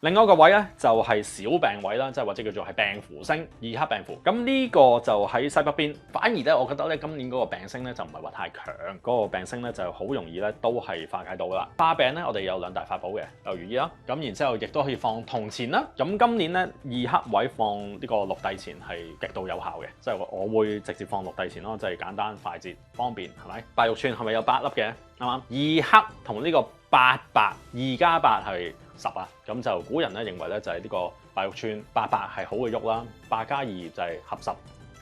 另外一個位咧就係小病位啦，即係或者叫做係病符星二黑病符。咁呢個就喺西北邊，反而咧我覺得咧今年嗰個病星咧就唔係話太強，嗰個病星咧就好容易咧都係化解到啦。化病咧我哋有兩大法寶嘅，有如意啦，咁然之後亦都可以放銅錢啦。咁今年咧二黑位放呢個六帝錢係極度有效嘅，即係我會直接放六帝錢咯，即係簡單快捷方便，係咪？白玉串係咪有8粒嘅？啱啱？二黑同呢個8白2+8係10啊，咁就古人咧認為咧就係呢個白玉串8白係好嘅喐啦，8+2就係合10，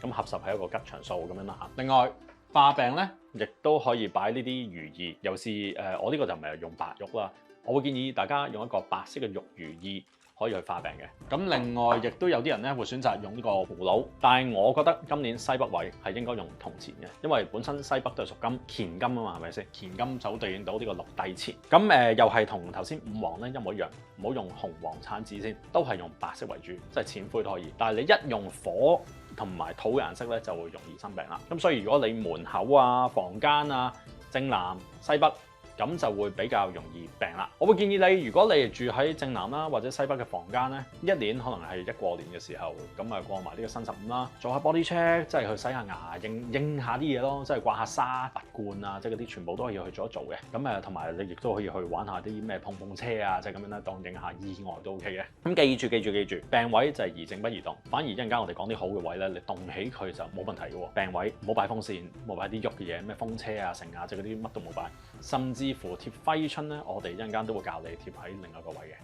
咁合10係一個吉祥數咁樣啦嚇。另外化病咧，亦都可以擺呢啲如意，尤其是我呢個就唔係用白玉啦，我會建議大家用一個白色嘅玉如意。可以去化病嘅。咁另外亦都有啲人咧會選擇用呢個葫蘆，但係我覺得今年西北位係應該用銅錢嘅，因為本身西北都係屬金，乾金啊嘛，係咪先？乾金就對應到呢個六帝錢。咁又係同頭先五黃咧一模一樣，唔好用紅黃橙紫先，都係用白色為主，即係淺灰都可以。但係你一用火同埋土嘅顏色咧，就會容易生病啦。咁所以如果你門口啊、房間啊、正南、西北，咁就會比較容易病啦。我會建議你，如果你住喺正南啦或者西北嘅房間咧，一年可能係一過年嘅時候，咁啊過埋呢個新15啦，做下 body check，即係去洗下牙、應下啲嘢咯，即係刮下痧、拔罐啊，即係嗰啲全部都可以去做一做嘅。咁同埋你亦都可以去玩下啲咩碰碰車啊，即係咁樣咧，當應下意外都 OK 嘅。咁記住，病位就係宜靜不宜動。反而一陣間我哋講啲好嘅位咧，你動起佢就冇問題嘅喎。病位唔好擺風扇，唔好擺啲喐嘅嘢，咩風車啊、成啊，即係嗰啲乜都冇擺，甚至乎貼揮春咧，我哋一陣間都會教你貼喺另一個位嘅。